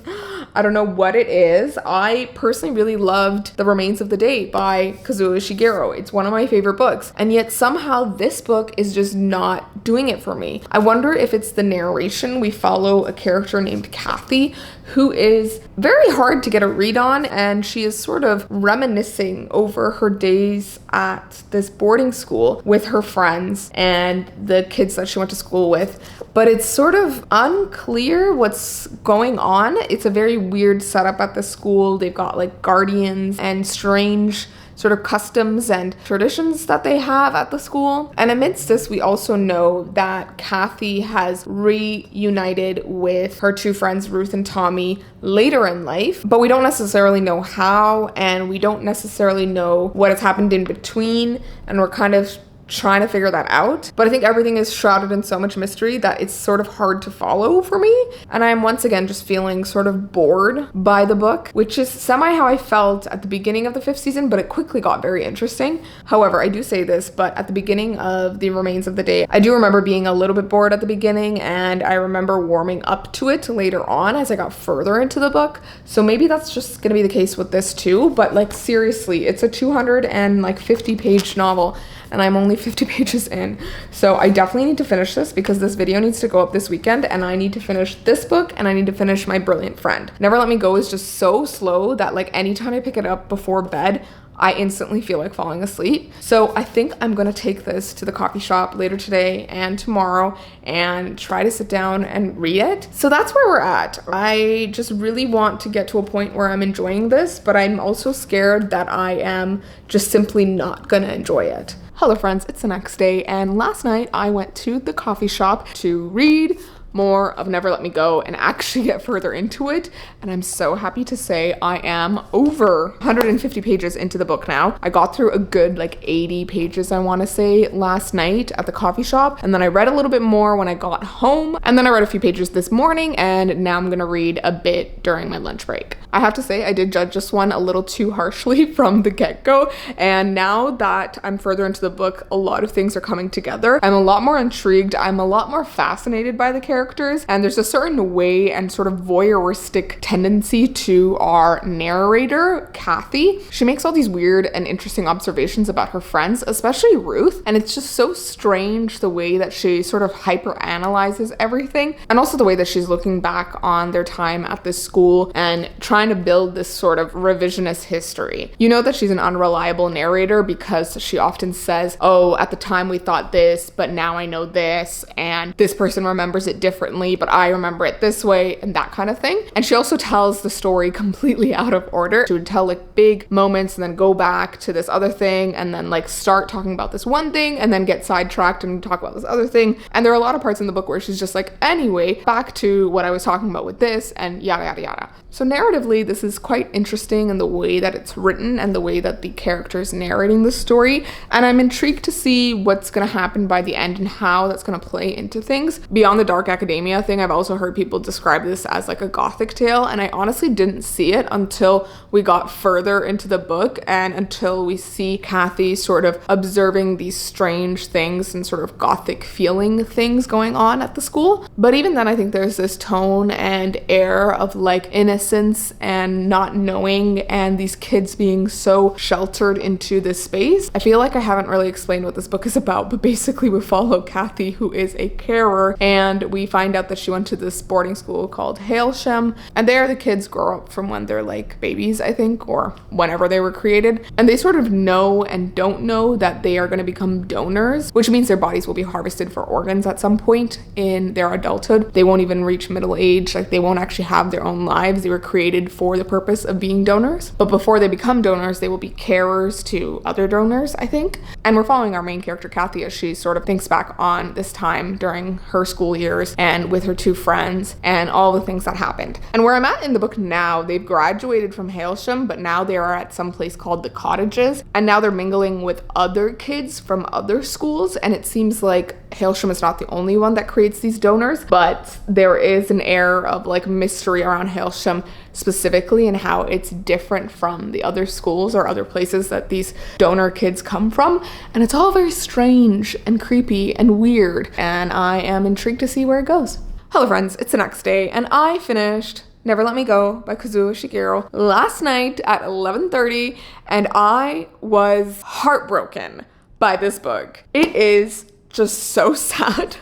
I don't know what it is. I personally really loved The Remains of the Day by Kazuo Ishiguro. It's one of my favorite books, and yet somehow this book is just not doing it for me. I wonder if it's the narration. We follow a character named Kathy who is very hard to get a read on, and she is sort of reminiscing over her days at this boarding school with her friends and the kids that she went to school with, but it's sort of unclear what's going on. It's a very weird setup at the school. They've got like guardians and strange sort of customs and traditions that they have at the school. And amidst this, we also know that Kathy has reunited with her two friends, Ruth and Tommy, later in life, but we don't necessarily know how, and we don't necessarily know what has happened in between, and we're kind of trying to figure that out. But I think everything is shrouded in so much mystery that it's sort of hard to follow for me. And I'm once again just feeling sort of bored by the book, which is semi how I felt at the beginning of the 5th season, but it quickly got very interesting. However, I do say this, but at the beginning of The Remains of the Day, I do remember being a little bit bored at the beginning, and I remember warming up to it later on as I got further into the book. So maybe that's just gonna be the case with this too, but like seriously, it's a 250 page novel, and I'm only 50 pages in. So I definitely need to finish this because this video needs to go up this weekend, and I need to finish this book, and I need to finish My Brilliant Friend. Never Let Me Go is just so slow that like anytime I pick it up before bed, I instantly feel like falling asleep. So I think I'm gonna take this to the coffee shop later today and tomorrow and try to sit down and read it. So that's where we're at. I just really want to get to a point where I'm enjoying this, but I'm also scared that I am just simply not gonna enjoy it. Hello friends, it's the next day, and last night I went to the coffee shop to read more of Never Let Me Go and actually get further into it, and I'm so happy to say I am over 150 pages into the book now. I got through a good like 80 pages, I want to say, last night at the coffee shop, and then I read a little bit more when I got home, and then I read a few pages this morning, and now I'm gonna read a bit during my lunch break. I have to say I did judge this one a little too harshly from the get-go, and now that I'm further into the book, a lot of things are coming together. I'm a lot more intrigued, I'm a lot more fascinated by the characters, and there's a certain way and sort of voyeuristic tendency to our narrator, Kathy. She makes all these weird and interesting observations about her friends, especially Ruth, and it's just so strange the way that she sort of hyper-analyzes everything, and also the way that she's looking back on their time at this school and trying to build this sort of revisionist history. You know that she's an unreliable narrator because she often says, oh, at the time we thought this, but now I know this, and this person remembers it differently, but I remember it this way, and that kind of thing. And she also tells the story completely out of order. She would tell like big moments and then go back to this other thing, and then like start talking about this one thing and then get sidetracked and talk about this other thing. And there are a lot of parts in the book where she's just like, anyway, back to what I was talking about with this, and yada yada yada. So narratively, this is quite interesting in the way that it's written and the way that the character's narrating the story, and I'm intrigued to see what's gonna happen by the end and how that's gonna play into things. Beyond the dark academia thing, I've also heard people describe this as like a gothic tale, and I honestly didn't see it until we got further into the book and until we see Kathy sort of observing these strange things and sort of gothic feeling things going on at the school. But even then, I think there's this tone and air of like innocence and not knowing, and these kids being so sheltered into this space. I feel like I haven't really explained what this book is about, but basically we follow Kathy, who is a carer, and we find out that she went to this boarding school called Hailsham, and there the kids grow up from when they're like babies, I think, or whenever they were created, and they sort of know and don't know that they are going to become donors, which means their bodies will be harvested for organs at some point in their adulthood. They won't even reach middle age, like they won't actually have their own lives. They were created for the purpose of being donors, but before they become donors, they will be carers to other donors, I think. And we're following our main character Kathy as she sort of thinks back on this time during her school years and with her two friends and all the things that happened. And where I'm at in the book now, they've graduated from Hailsham, but now they are at some place called the Cottages, and now they're mingling with other kids from other schools, and it seems like Hailsham is not the only one that creates these donors, but there is an air of like mystery around Hailsham specifically and how it's different from the other schools or other places that these donor kids come from, and it's all very strange and creepy and weird, and I am intrigued to see where it goes. Hello friends, it's the next day, and I finished Never Let Me Go by Kazuo Ishiguro last night at 11:30, and I was heartbroken by this book. It is just so sad.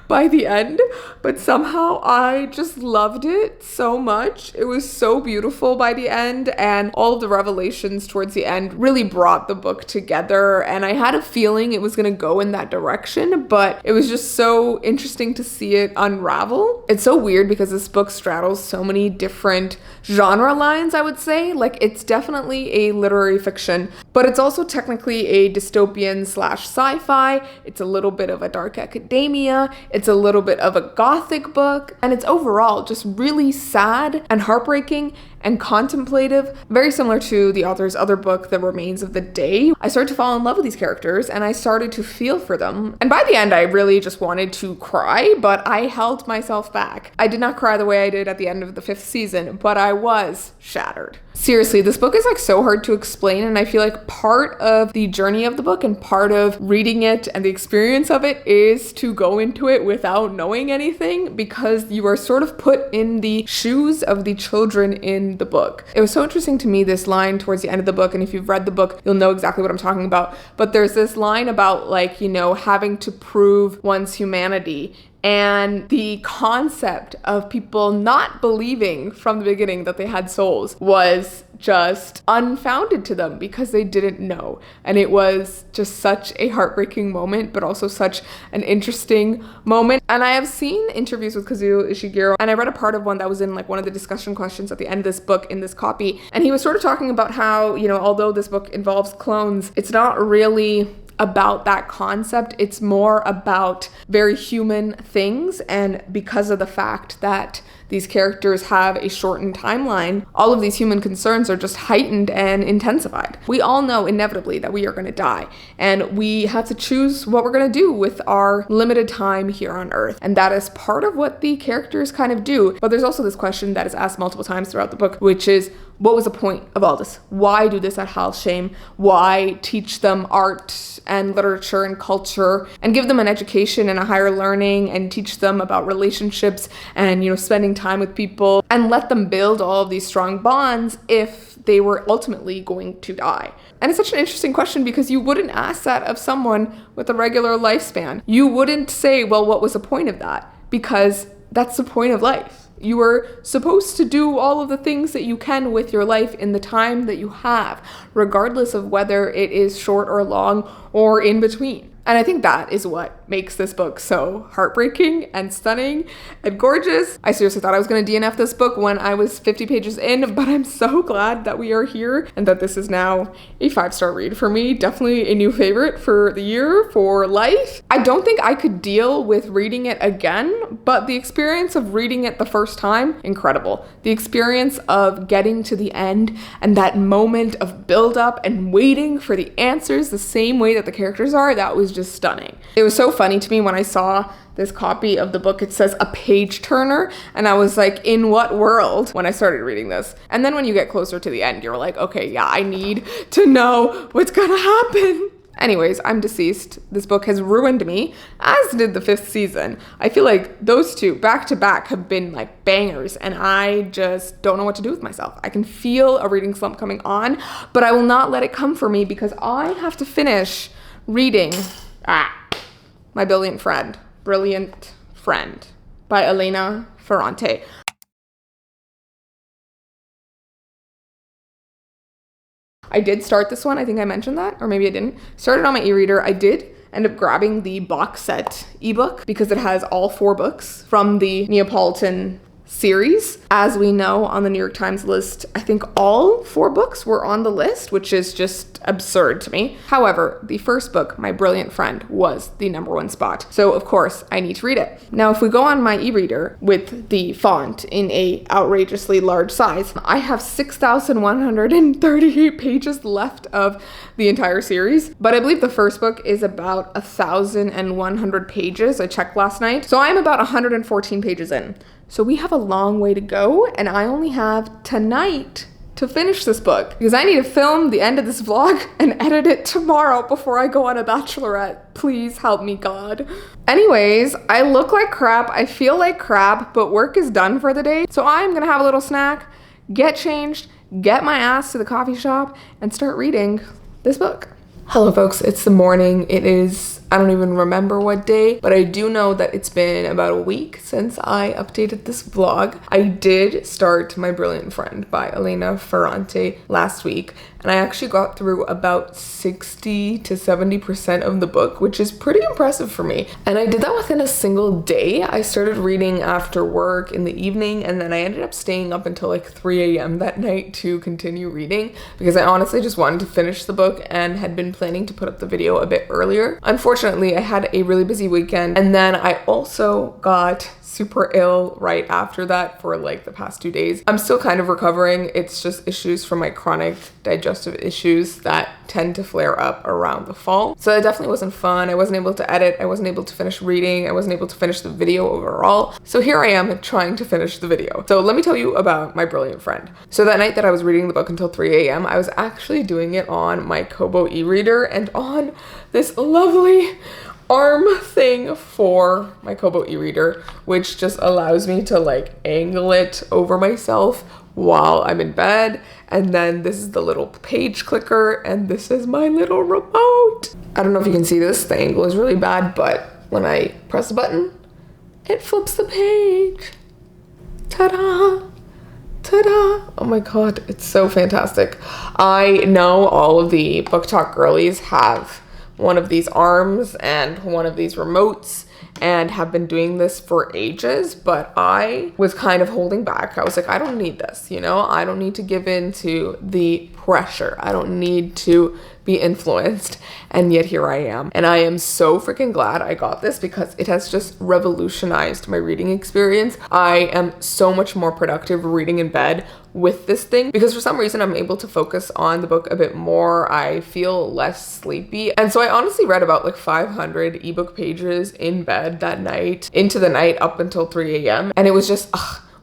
by the end, but somehow I just loved it so much. It was so beautiful by the end, and all of the revelations towards the end really brought the book together, and I had a feeling it was going to go in that direction, but it was just so interesting to see it unravel. It's so weird because this book straddles so many different genre lines, I would say. Like, it's definitely a literary fiction, but it's also technically a dystopian slash sci-fi. It's a little bit of a dark academia. It's a little bit of a gothic book, and it's overall just really sad and heartbreaking and contemplative, very similar to the author's other book, The Remains of the Day. I started to fall in love with these characters, and I started to feel for them. And by the end, I really just wanted to cry, but I held myself back. I did not cry the way I did at the end of the 5th season, but I was shattered. Seriously, this book is like so hard to explain, and I feel like part of the journey of the book and part of reading it and the experience of it is to go into it without knowing anything, because you are sort of put in the shoes of the children in the book. It was so interesting to me, this line towards the end of the book, and if you've read the book, you'll know exactly what I'm talking about, but there's this line about, like, you know, having to prove one's humanity. And the concept of people not believing from the beginning that they had souls was just unfounded to them because they didn't know. And it was just such a heartbreaking moment, but also such an interesting moment. And I have seen interviews with Kazuo Ishiguro, and I read a part of one that was in like one of the discussion questions at the end of this book in this copy. And he was sort of talking about how, you know, although this book involves clones, it's not really about that concept. It's more about very human things, and because of the fact that these characters have a shortened timeline, all of these human concerns are just heightened and intensified. We all know inevitably that we are going to die, and we have to choose what we're going to do with our limited time here on Earth, and that is part of what the characters kind of do. But there's also this question that is asked multiple times throughout the book, which is, what was the point of all this? Why do this at Halsheim? Why teach them art and literature and culture and give them an education and a higher learning and teach them about relationships and, you know, spending time with people and let them build all of these strong bonds if they were ultimately going to die? And it's such an interesting question because you wouldn't ask that of someone with a regular lifespan. You wouldn't say, well, what was the point of that? Because that's the point of life. You are supposed to do all of the things that you can with your life in the time that you have, regardless of whether it is short or long or in between. And I think that is what makes this book so heartbreaking and stunning and gorgeous. I seriously thought I was going to DNF this book when I was 50 pages in, but I'm so glad that we are here and that this is now a 5-star read for me. Definitely a new favorite for the year, for life. I don't think I could deal with reading it again, but the experience of reading it the first time, incredible. The experience of getting to the end and that moment of build up and waiting for the answers the same way that the characters are, that was just stunning. It was so funny to me when I saw this copy of the book. It says a page turner, and I was like, in what world, when I started reading this? And then when you get closer to the end, you're like, okay, yeah, I need to know what's gonna happen. Anyways, I'm deceased. This book has ruined me, as did the 5th season. I feel like those two back to back have been like bangers, and I just don't know what to do with myself. I can feel a reading slump coming on, but I will not let it come for me because I have to finish reading My Brilliant Friend by Elena Ferrante. I did start this one. I think I mentioned that, or maybe I didn't. Started on my e-reader. I did end up grabbing the box set ebook because it has all 4 books from the Neapolitan series. As we know, on the New York Times list, I think all 4 books were on the list, which is just absurd to me. However, the first book, My Brilliant Friend, was the #1 spot. So of course I need to read it. Now, if we go on my e-reader with the font in a outrageously large size, I have 6,138 pages left of the entire series, but I believe the first book is about 1,100 pages. I checked last night. So I'm about 114 pages in. So we have a long way to go, and I only have tonight to finish this book because I need to film the end of this vlog and edit it tomorrow before I go on a bachelorette. Please help me, God. Anyways, I look like crap, I feel like crap, but work is done for the day. So I'm gonna have a little snack, get changed, get my ass to the coffee shop, and start reading this book. Hello folks, it's the morning. It is I don't even remember what day, but I do know that it's been about a week since I updated this vlog. I did start My Brilliant Friend by Elena Ferrante last week, and I actually got through about 60 to 70% of the book, which is pretty impressive for me. And I did that within a single day. I started reading after work in the evening, and then I ended up staying up until like 3 a.m. that night to continue reading because I honestly just wanted to finish the book and had been planning to put up the video a bit earlier. Unfortunately, I had a really busy weekend, and then I also got super ill right after that for like the past 2 days. I'm still kind of recovering. It's just issues from my chronic digestive issues that tend to flare up around the fall. So that definitely wasn't fun. I wasn't able to edit. I wasn't able to finish reading. I wasn't able to finish the video overall. So here I am trying to finish the video. So let me tell you about My Brilliant Friend. So that night that I was reading the book until 3 a.m., I was actually doing it on my Kobo e-reader and on this lovely arm thing for my Kobo e-reader, which just allows me to like angle it over myself while I'm in bed. And then this is the little page clicker, and this is my little remote. I don't know if you can see this, the angle is really bad, but when I press the button, it flips the page. Ta-da! Ta-da! Oh my god, it's so fantastic. I know all of the Book Talk girlies have one of these arms and one of these remotes and have been doing this for ages, but I was kind of holding back. I was like, I don't need this, you know? I don't need to give in to the pressure. I don't need to be influenced. And yet here I am. And I am so freaking glad I got this because it has just revolutionized my reading experience. I am so much more productive reading in bed with this thing because for some reason I'm able to focus on the book a bit more. I feel less sleepy. And so I honestly read about like 500 ebook pages in bed that night, into the night up until 3 a.m. And it was just,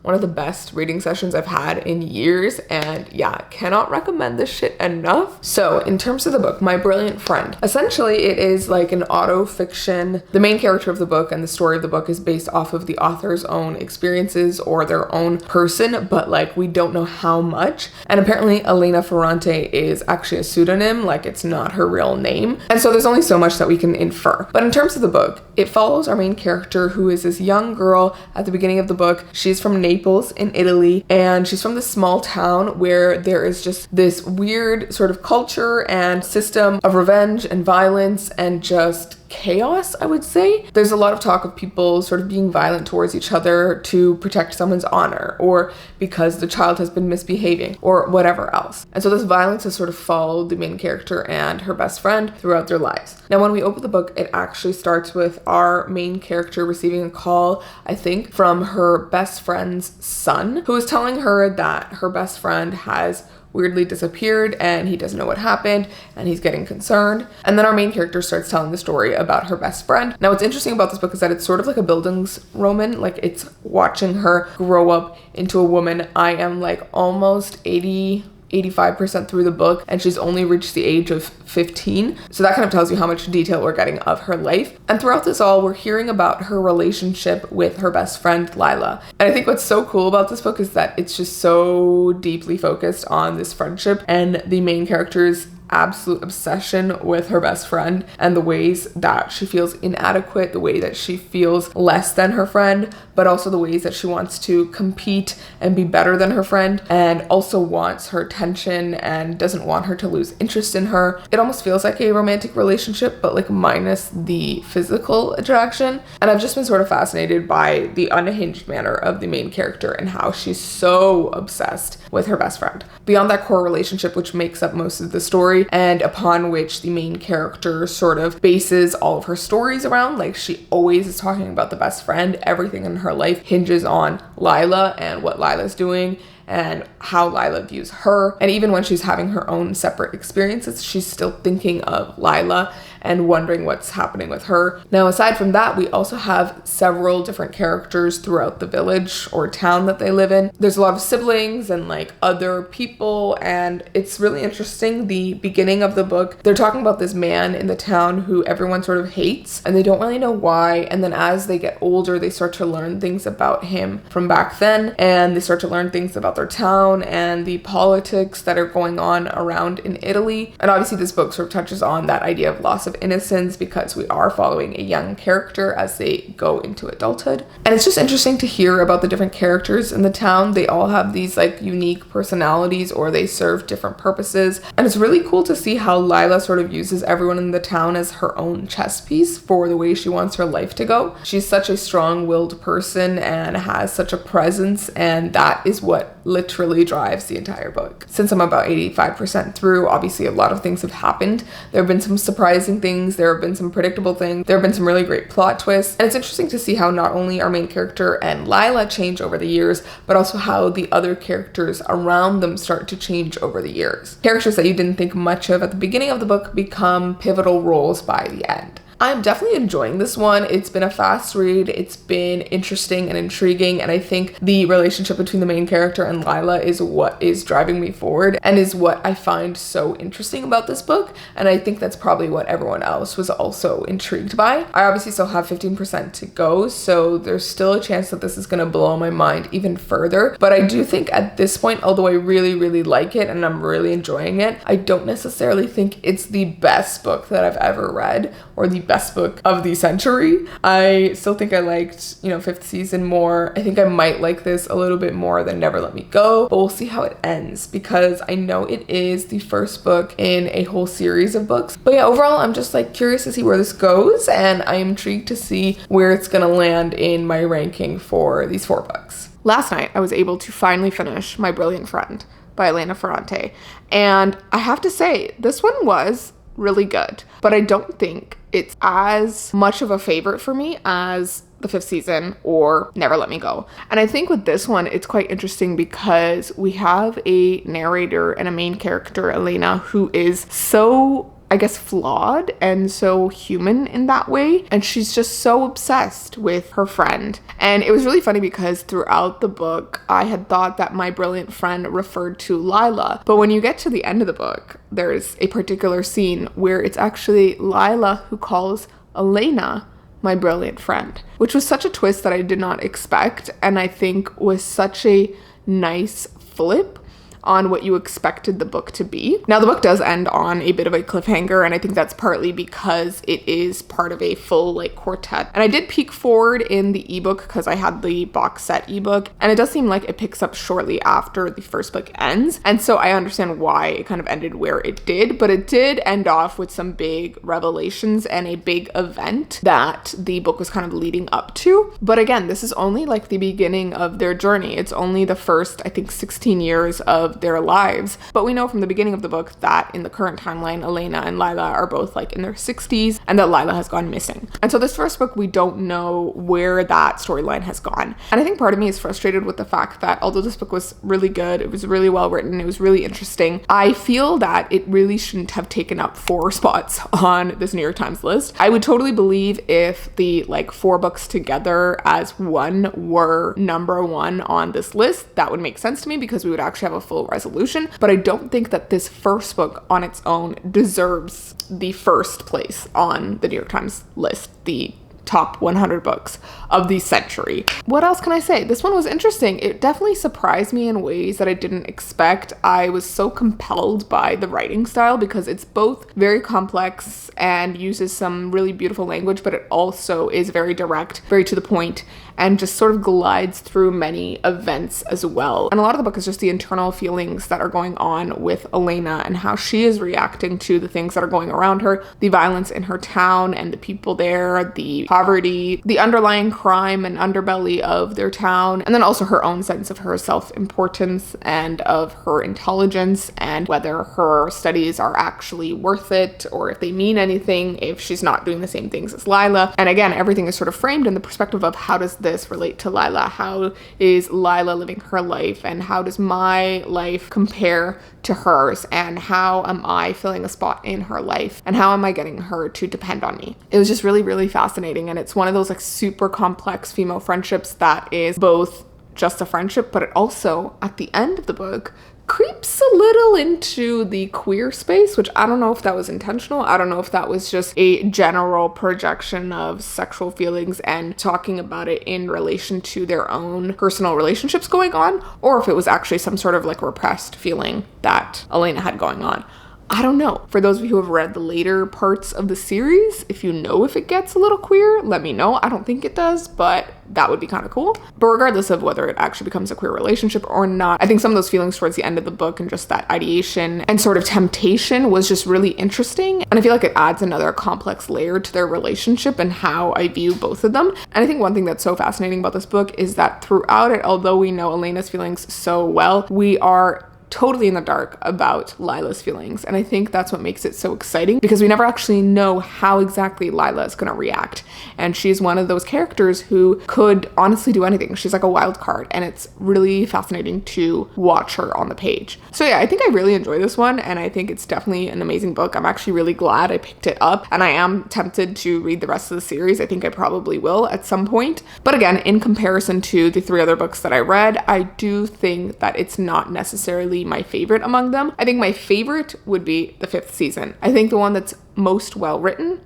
one of the best reading sessions I've had in years, and yeah, cannot recommend this shit enough. So in terms of the book, My Brilliant Friend, essentially it is like an auto fiction. The main character of the book and the story of the book is based off of the author's own experiences or their own person, but like we don't know how much. And apparently Elena Ferrante is actually a pseudonym, like it's not her real name. And so there's only so much that we can infer. But in terms of the book, it follows our main character, who is this young girl at the beginning of the book. She's from Naples in Italy, and she's from this small town where there is just this weird sort of culture and system of revenge and violence and just chaos, I would say. There's a lot of talk of people sort of being violent towards each other to protect someone's honor, or because the child has been misbehaving, or whatever else. And so this violence has sort of followed the main character and her best friend throughout their lives. Now, when we open the book, it actually starts with our main character receiving a call, I think, from her best friend's son, who is telling her that her best friend has weirdly disappeared and he doesn't know what happened and he's getting concerned. And then our main character starts telling the story about her best friend. Now, what's interesting about this book is that it's sort of like a Bildungsroman, like it's watching her grow up into a woman. I am like almost 85% through the book, and she's only reached the age of 15. So that kind of tells you how much detail we're getting of her life. And throughout this all, we're hearing about her relationship with her best friend, Lila. And I think what's so cool about this book is that it's just so deeply focused on this friendship and the main character's absolute obsession with her best friend and the ways that she feels inadequate, the way that she feels less than her friend, but also the ways that she wants to compete and be better than her friend, and also wants her attention and doesn't want her to lose interest in her. It almost feels like a romantic relationship, but like minus the physical attraction. And I've just been sort of fascinated by the unhinged manner of the main character and how she's so obsessed with her best friend. Beyond that core relationship, which makes up most of the story, and upon which the main character sort of bases all of her stories around. Like, she always is talking about the best friend. Everything in her life hinges on Lila and what Lila's doing and how Lila views her. And even when she's having her own separate experiences, she's still thinking of Lila and wondering what's happening with her. Now, aside from that, we also have several different characters throughout the village or town that they live in. There's a lot of siblings and like other people, and it's really interesting. The beginning of the book, they're talking about this man in the town who everyone sort of hates, and they don't really know why. And then as they get older, they start to learn things about him from back then, and they start to learn things about about their town and the politics that are going on around in Italy. And obviously this book sort of touches on that idea of loss of innocence because we are following a young character as they go into adulthood. And it's just interesting to hear about the different characters in the town. They all have these like unique personalities, or they serve different purposes. And it's really cool to see how Lila sort of uses everyone in the town as her own chess piece for the way she wants her life to go. She's such a strong-willed person and has such a presence, and that is what literally drives the entire book. Since I'm about 85% through, obviously a lot of things have happened. There have been some surprising things, there have been some predictable things, there have been some really great plot twists, and it's interesting to see how not only our main character and Lila change over the years, but also how the other characters around them start to change over the years. Characters that you didn't think much of at the beginning of the book become pivotal roles by the end. I'm definitely enjoying this one. It's been a fast read. It's been interesting and intriguing. And I think the relationship between the main character and Lila is what is driving me forward and is what I find so interesting about this book. And I think that's probably what everyone else was also intrigued by. I obviously still have 15% to go, so there's still a chance that this is going to blow my mind even further. But I do think at this point, although I really, really like it and I'm really enjoying it, I don't necessarily think it's the best book that I've ever read or the best book of the century. I still think I liked, Fifth Season more. I think I might like this a little bit more than Never Let Me Go, but we'll see how it ends because I know it is the first book in a whole series of books. But yeah, overall, I'm just like curious to see where this goes, and I am intrigued to see where it's gonna land in my ranking for these 4 books. Last night, I was able to finally finish My Brilliant Friend by Elena Ferrante, and I have to say, this one was really good, but I don't think it's as much of a favorite for me as The Fifth Season or Never Let Me Go. And I think with this one, it's quite interesting because we have a narrator and a main character, Elena, who is so, I guess, flawed and so human in that way. And she's just so obsessed with her friend. And it was really funny because throughout the book, I had thought that My Brilliant Friend referred to Lila. But when you get to the end of the book, there's a particular scene where it's actually Lila who calls Elena my brilliant friend, which was such a twist that I did not expect. And I think was such a nice flip on what you expected the book to be. Now, the book does end on a bit of a cliffhanger, and I think that's partly because it is part of a full quartet. And I did peek forward in the ebook because I had the box set ebook, and it does seem like it picks up shortly after the first book ends. And so I understand why it kind of ended where it did, but it did end off with some big revelations and a big event that the book was kind of leading up to. But again, this is only the beginning of their journey. It's only the first, I think, 16 years of their lives. But we know from the beginning of the book that in the current timeline, Elena and Lila are both in their 60s and that Lila has gone missing. And so this first book, we don't know where that storyline has gone. And I think part of me is frustrated with the fact that although this book was really good, it was really well written, it was really interesting, I feel that it really shouldn't have taken up 4 spots on this New York Times list. I would totally believe if the 4 books together as one were number 1 on this list. That would make sense to me because we would actually have a full resolution, but I don't think that this first book on its own deserves the first place on the New York Times list, the top 100 books of the century. What else can I say? This one was interesting. It definitely surprised me in ways that I didn't expect. I was so compelled by the writing style because it's both very complex and uses some really beautiful language, but it also is very direct, very to the point, and just sort of glides through many events as well. And a lot of the book is just the internal feelings that are going on with Elena and how she is reacting to the things that are going around her, the violence in her town and the people there, the poverty, the underlying crime and underbelly of their town, and then also her own sense of her self-importance and of her intelligence and whether her studies are actually worth it or if they mean anything if she's not doing the same things as Lila. And again, everything is sort of framed in the perspective of how does this relate to Lila? How is Lila living her life? And how does my life compare to hers? And how am I filling a spot in her life? And how am I getting her to depend on me? It was just really, really fascinating. And it's one of those super complex female friendships that is both just a friendship, but it also, at the end of the book, creeps a little into the queer space, which I don't know if that was intentional. I don't know if that was just a general projection of sexual feelings and talking about it in relation to their own personal relationships going on, or if it was actually some sort of like repressed feeling that Elena had going on. I don't know. For those of you who have read the later parts of the series, if you know if it gets a little queer, let me know. I don't think it does, but that would be kind of cool. But regardless of whether it actually becomes a queer relationship or not, I think some of those feelings towards the end of the book and just that ideation and sort of temptation was just really interesting. And I feel like it adds another complex layer to their relationship and how I view both of them. And I think one thing that's so fascinating about this book is that throughout it, although we know Elena's feelings so well, we are totally in the dark about Lila's feelings. And I think that's what makes it so exciting, because we never actually know how exactly Lila is going to react. And she's one of those characters who could honestly do anything. She's like a wild card, and it's really fascinating to watch her on the page. So yeah, I think I really enjoy this one, and I think it's definitely an amazing book. I'm actually really glad I picked it up, and I am tempted to read the rest of the series. I think I probably will at some point. But again, in comparison to the 3 other books that I read, I do think that it's not necessarily my favorite among them. I think my favorite would be the 5th season. I think the one that's most well written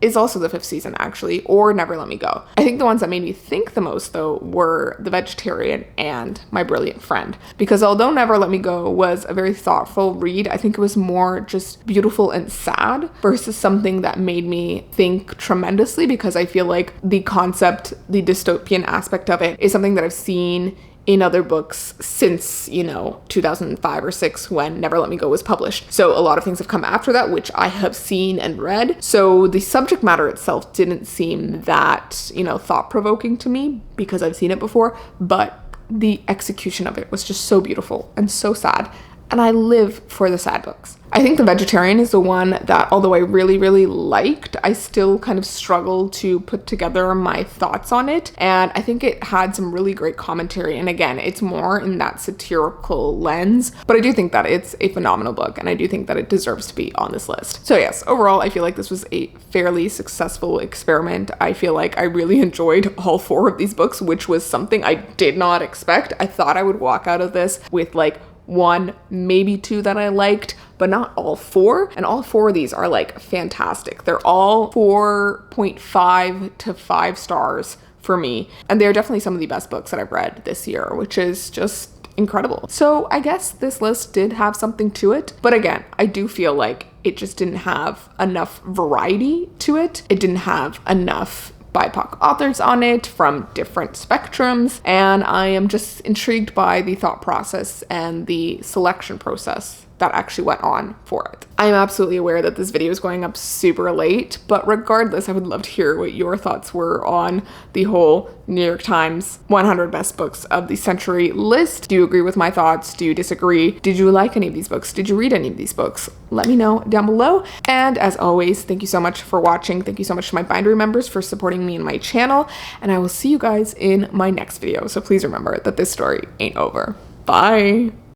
is also the 5th season, actually, or Never Let Me Go. I think the ones that made me think the most, though, were The Vegetarian and My Brilliant Friend. Because although Never Let Me Go was a very thoughtful read, I think it was more just beautiful and sad versus something that made me think tremendously, because I feel like the concept, the dystopian aspect of it, is something that I've seen in other books since, 2005 or 6 when Never Let Me Go was published. So a lot of things have come after that, which I have seen and read. So the subject matter itself didn't seem that, thought-provoking to me because I've seen it before, but the execution of it was just so beautiful and so sad. And I live for the sad books. I think The Vegetarian is the one that, although I really, really liked, I still kind of struggled to put together my thoughts on it. And I think it had some really great commentary. And again, it's more in that satirical lens, but I do think that it's a phenomenal book, and I do think that it deserves to be on this list. So yes, overall, I feel like this was a fairly successful experiment. I feel like I really enjoyed all 4 of these books, which was something I did not expect. I thought I would walk out of this with like 1, maybe 2 that I liked, but not all 4. And all 4 of these are like fantastic. They're all 4.5 to 5 stars for me. And they're definitely some of the best books that I've read this year, which is just incredible. So I guess this list did have something to it. But again, I do feel like it just didn't have enough variety to it. It didn't have enough BIPOC authors on it from different spectrums, and I am just intrigued by the thought process and the selection process that actually went on for it. I am absolutely aware that this video is going up super late, but regardless, I would love to hear what your thoughts were on the whole New York Times 100 best books of the century list. Do you agree with my thoughts? Do you disagree? Did you like any of these books? Did you read any of these books? Let me know down below. And as always, thank you so much for watching. Thank you so much to my Bindery members for supporting me and my channel, and I will see you guys in my next video. So please remember that this story ain't over. Bye.